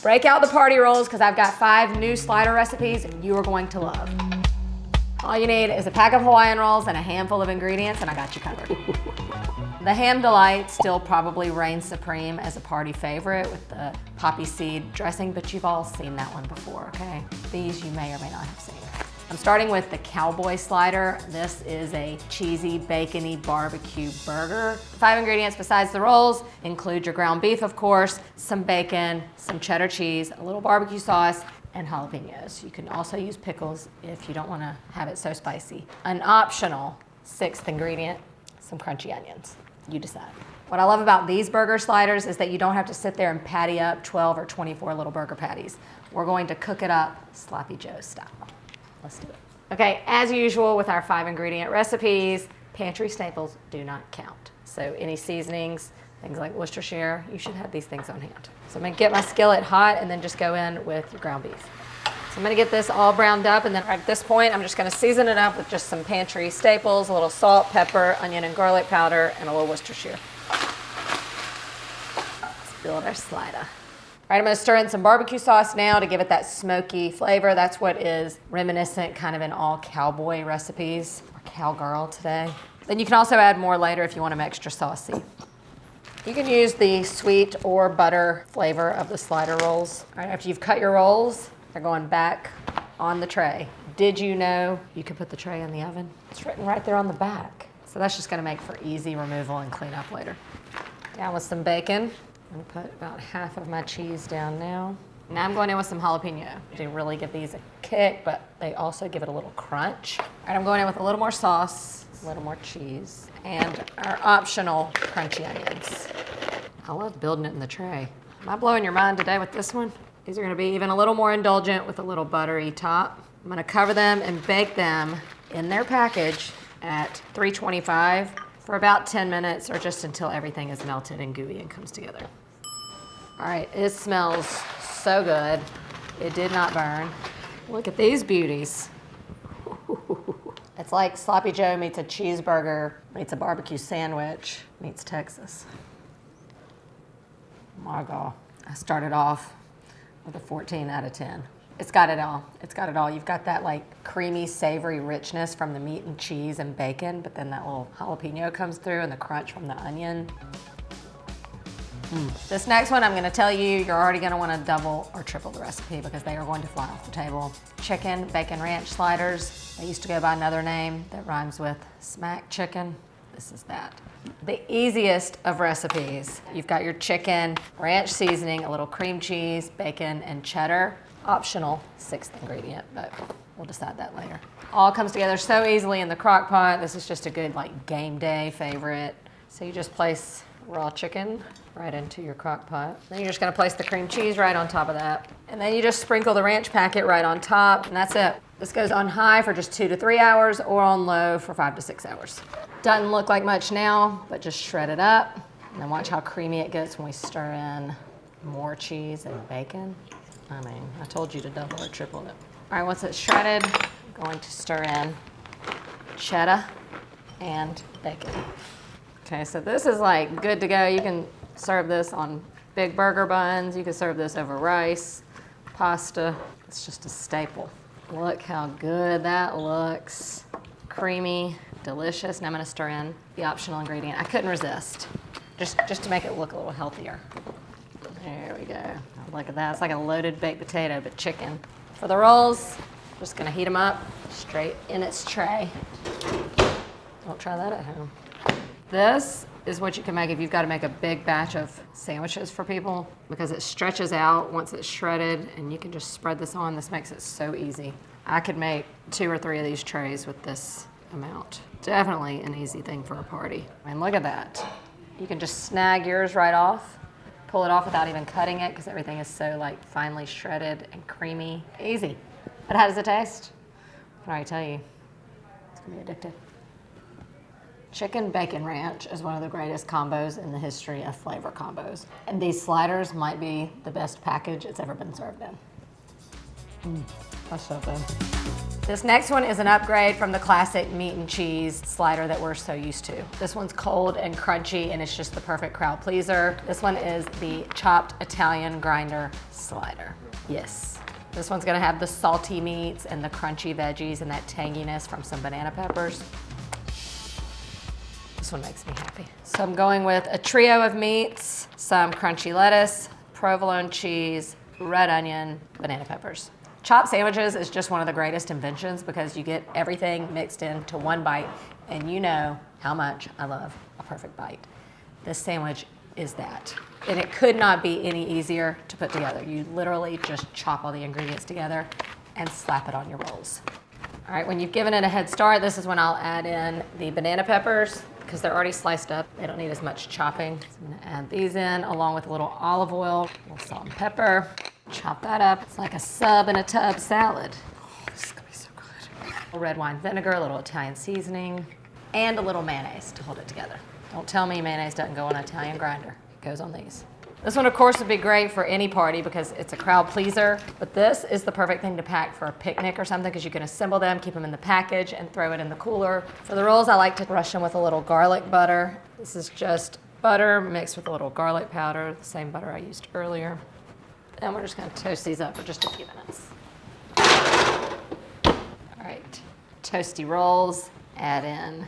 Break out the party rolls because I've got 5 new slider recipes you are going to love. All you need is a pack of Hawaiian rolls and a handful of ingredients, and I got you covered. The Ham Delight still probably reigns supreme as a party favorite with the poppy seed dressing, but you've all seen that one before, okay? These you may or may not have seen. I'm starting with the Cowboy Slider. This is a cheesy, bacony barbecue burger. 5 ingredients besides the rolls include your ground beef, of course, some bacon, some cheddar cheese, a little barbecue sauce, and jalapenos. You can also use pickles if you don't want to have it so spicy. An optional 6th ingredient, some crunchy onions. You decide. What I love about these burger sliders is that you don't have to sit there and patty up 12 or 24 little burger patties. We're going to cook it up Sloppy Joe style. Let's do it. Okay, as usual with our 5 ingredient recipes, pantry staples do not count. So any seasonings, things like Worcestershire, you should have these things on hand. So I'm gonna get my skillet hot and then just go in with your ground beef. So I'm gonna get this all browned up, and then at this point, I'm just gonna season it up with just some pantry staples, a little salt, pepper, onion and garlic powder, and a little Worcestershire. Let's build our slider. All right, I'm gonna stir in some barbecue sauce now to give it that smoky flavor. That's what is reminiscent kind of in all cowboy recipes, or cowgirl today. Then you can also add more later if you want them extra saucy. You can use the sweet or butter flavor of the slider rolls. All right, after you've cut your rolls, they're going back on the tray. Did you know you could put the tray in the oven? It's written right there on the back. So that's just gonna make for easy removal and cleanup later. Down with some bacon. I'm gonna put about half of my cheese down now. Now I'm going in with some jalapeno. They really give these a kick, but they also give it a little crunch. All right, I'm going in with a little more sauce, a little more cheese, and our optional crunchy onions. I love building it in the tray. Am I blowing your mind today with this one? These are gonna be even a little more indulgent with a little buttery top. I'm gonna cover them and bake them in their package at 325 for about 10 minutes or just until everything is melted and gooey and comes together. All right, it smells so good. It did not burn. Look at these beauties. It's like Sloppy Joe meets a cheeseburger, meets a barbecue sandwich, meets Texas. My God. I started off with a 14 out of 10. It's got it all. It's got it all. You've got that like creamy, savory richness from the meat and cheese and bacon, but then that little jalapeno comes through and the crunch from the onion. This next one, I'm gonna tell you, you're already gonna wanna double or triple the recipe because they are going to fly off the table. Chicken bacon ranch sliders. They used to go by another name that rhymes with smack chicken. This is that. The easiest of recipes. You've got your chicken, ranch seasoning, a little cream cheese, bacon, and cheddar. Optional 6th ingredient, but we'll decide that later. All comes together so easily in the crock pot. This is just a good like game day favorite. So you just place raw chicken right into your crock pot. Then you're just gonna place the cream cheese right on top of that. And then you just sprinkle the ranch packet right on top, and that's it. This goes on high for just 2 to 3 hours or on low for 5 to 6 hours. Doesn't look like much now, but just shred it up. And then watch how creamy it gets when we stir in more cheese and bacon. I mean, I told you to double or triple it. All right, once it's shredded, I'm going to stir in cheddar and bacon. Okay, so this is like good to go. You can serve this on big burger buns. You can serve this over rice, pasta. It's just a staple. Look how good that looks. Creamy, delicious. Now I'm gonna stir in the optional ingredient. I couldn't resist, just to make it look a little healthier. There we go. Look at that. It's like a loaded baked potato, but chicken. For the rolls, just gonna heat them up straight in its tray. Don't try that at home. This is what you can make if you've got to make a big batch of sandwiches for people because it stretches out once it's shredded and you can just spread this on. This makes it so easy. I could make 2 or 3 of these trays with this amount. Definitely an easy thing for a party. I mean, look at that. You can just snag yours right off, pull it off without even cutting it because everything is so like finely shredded and creamy. Easy. But how does it taste? I can already tell you, it's gonna be addictive. Chicken bacon ranch is one of the greatest combos in the history of flavor combos. And these sliders might be the best package it's ever been served in. That's so good. This next one is an upgrade from the classic meat and cheese slider that we're so used to. This one's cold and crunchy, and it's just the perfect crowd pleaser. This one is the chopped Italian grinder slider. Yes. This one's gonna have the salty meats and the crunchy veggies and that tanginess from some banana peppers. This one makes me happy. So I'm going with a trio of meats, some crunchy lettuce, provolone cheese, red onion, banana peppers. Chopped sandwiches is just one of the greatest inventions because you get everything mixed into one bite, and you know how much I love a perfect bite. This sandwich is that. And it could not be any easier to put together. You literally just chop all the ingredients together and slap it on your rolls. All right, when you've given it a head start, this is when I'll add in the banana peppers because they're already sliced up. They don't need as much chopping. So I'm gonna add these in along with a little olive oil, a little salt and pepper. Chop that up. It's like a sub in a tub salad. Oh, this is gonna be so good. Red wine vinegar, a little Italian seasoning, and a little mayonnaise to hold it together. Don't tell me mayonnaise doesn't go on an Italian grinder. It goes on these. This one, of course, would be great for any party because it's a crowd pleaser, but this is the perfect thing to pack for a picnic or something because you can assemble them, keep them in the package, and throw it in the cooler. For the rolls, I like to brush them with a little garlic butter. This is just butter mixed with a little garlic powder, the same butter I used earlier. And we're just gonna toast these up for just a few minutes. All right, toasty rolls, add in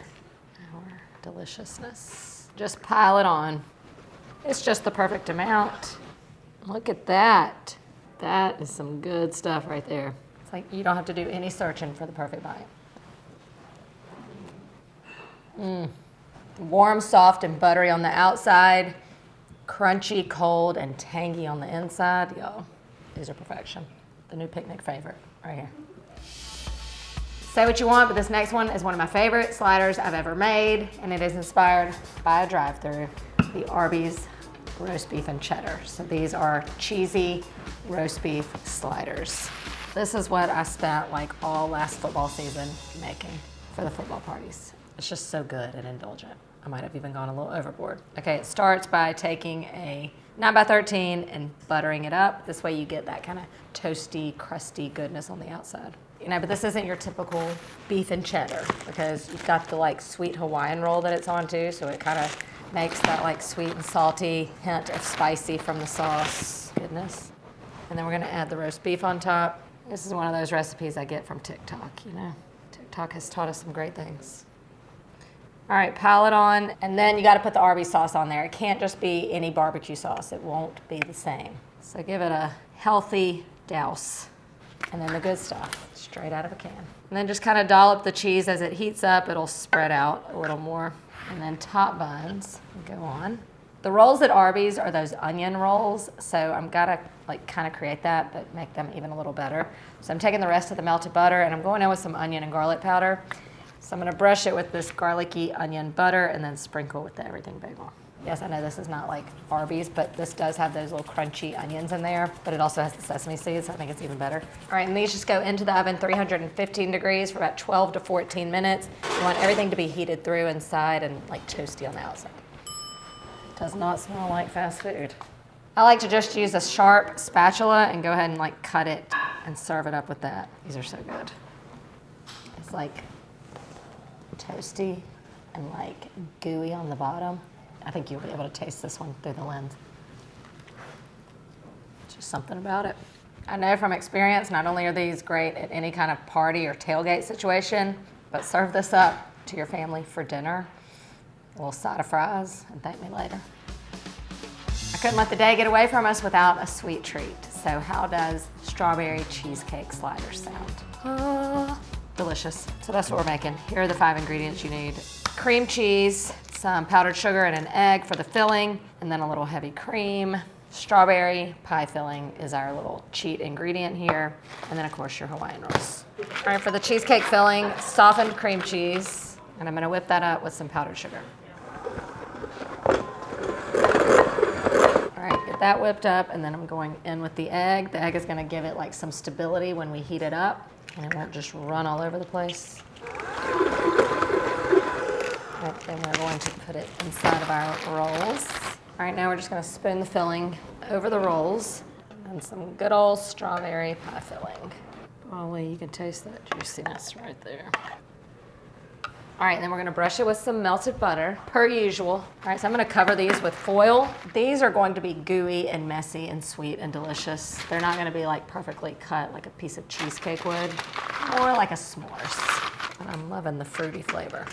our deliciousness. Just pile it on. It's just the perfect amount. Look at that. That is some good stuff right there. It's like you don't have to do any searching for the perfect bite. Warm, soft, and buttery on the outside. Crunchy, cold, and tangy on the inside. Y'all, these are perfection. The new picnic favorite right here. Say what you want, but this next one is one of my favorite sliders I've ever made, and it is inspired by a drive-thru, the Arby's roast beef and cheddar. So these are cheesy roast beef sliders. This is what I spent like all last football season making for the football parties. It's just so good and indulgent. I might have even gone a little overboard. Okay, it starts by taking a 9x13 and buttering it up. This way you get that kind of toasty, crusty goodness on the outside. You know, but this isn't your typical beef and cheddar because you've got the like sweet Hawaiian roll that it's on too, so it kind of makes that like sweet and salty hint of spicy from the sauce goodness. And then we're gonna add the roast beef on top. This is one of those recipes I get from TikTok, you know. TikTok has taught us some great things. All right, pile it on, and then you gotta put the Arby's sauce on there. It can't just be any barbecue sauce. It won't be the same. So give it a healthy douse. And then the good stuff, straight out of a can. And then just kind of dollop the cheese as it heats up. It'll spread out a little more. And then top buns go on. The rolls at Arby's are those onion rolls, so I'm gotta like kind of create that, but make them even a little better. So I'm taking the rest of the melted butter and I'm going in with some onion and garlic powder. So I'm gonna brush it with this garlicky onion butter and then sprinkle with the everything bagel. Yes, I know this is not like Arby's, but this does have those little crunchy onions in there, but it also has the sesame seeds, so I think it's even better. All right, and these just go into the oven 315 degrees for about 12 to 14 minutes. You want everything to be heated through inside and like toasty on the outside. It does not smell like fast food. I like to just use a sharp spatula and go ahead and like cut it and serve it up with that. These are so good. It's like toasty and like gooey on the bottom. I think you'll be able to taste this one through the lens. Just something about it. I know from experience, not only are these great at any kind of party or tailgate situation, but serve this up to your family for dinner, a little side of fries, and thank me later. I couldn't let the day get away from us without a sweet treat. So how does Strawberry Cheesecake Slider sound? Delicious. So that's what we're making. Here are the 5 ingredients you need. Cream cheese, some powdered sugar and an egg for the filling, and then a little heavy cream. Strawberry pie filling is our little cheat ingredient here. And then of course your Hawaiian rolls. All right, for the cheesecake filling, softened cream cheese, and I'm gonna whip that up with some powdered sugar. All right, get that whipped up, and then I'm going in with the egg. The egg is gonna give it like some stability when we heat it up, and it won't just run all over the place. Then we're going to put it inside of our rolls. All right, now we're just gonna spoon the filling over the rolls and some good old strawberry pie filling. Golly, you can taste that juiciness right there. All right, then we're gonna brush it with some melted butter, per usual. All right, so I'm gonna cover these with foil. These are going to be gooey and messy and sweet and delicious. They're not gonna be like perfectly cut like a piece of cheesecake would, or like a s'mores. And I'm loving the fruity flavor.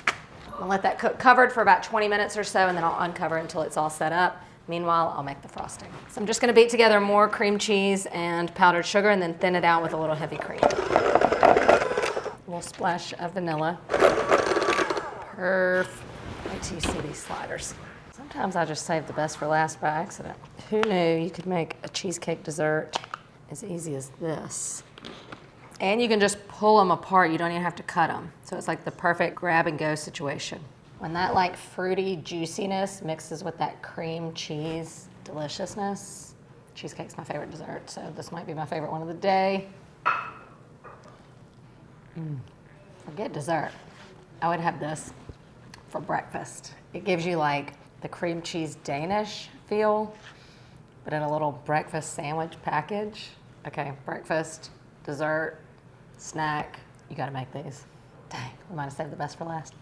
I'll let that cook covered for about 20 minutes or so, and then I'll uncover it until it's all set up. Meanwhile, I'll make the frosting. So I'm just gonna beat together more cream cheese and powdered sugar and then thin it out with a little heavy cream. A little splash of vanilla. Perfect. Wait till you see these sliders. Sometimes I just save the best for last by accident. Who knew you could make a cheesecake dessert as easy as this? And you can just pull them apart. You don't even have to cut them. So it's like the perfect grab and go situation. When that like fruity juiciness mixes with that cream cheese deliciousness, cheesecake's my favorite dessert, so this might be my favorite one of the day. Forget dessert. I would have this for breakfast. It gives you like the cream cheese Danish feel, but in a little breakfast sandwich package. Okay, breakfast, dessert, snack. You gotta make these. Dang, we might have saved the best for last.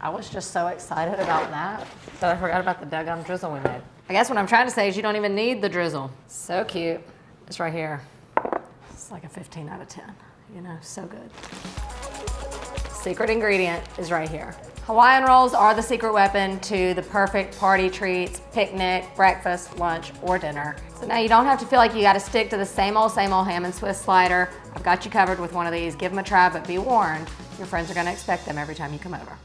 I was just so excited about that I forgot about the daggone drizzle we made. I guess what I'm trying to say is you don't even need the drizzle. So cute. It's right here. It's like a 15 out of 10. You know, so good. Secret ingredient is right here. Hawaiian rolls are the secret weapon to the perfect party treats, picnic, breakfast, lunch, or dinner. So now you don't have to feel like you gotta stick to the same old ham and Swiss slider. I've got you covered with one of these. Give them a try, but be warned, your friends are gonna expect them every time you come over.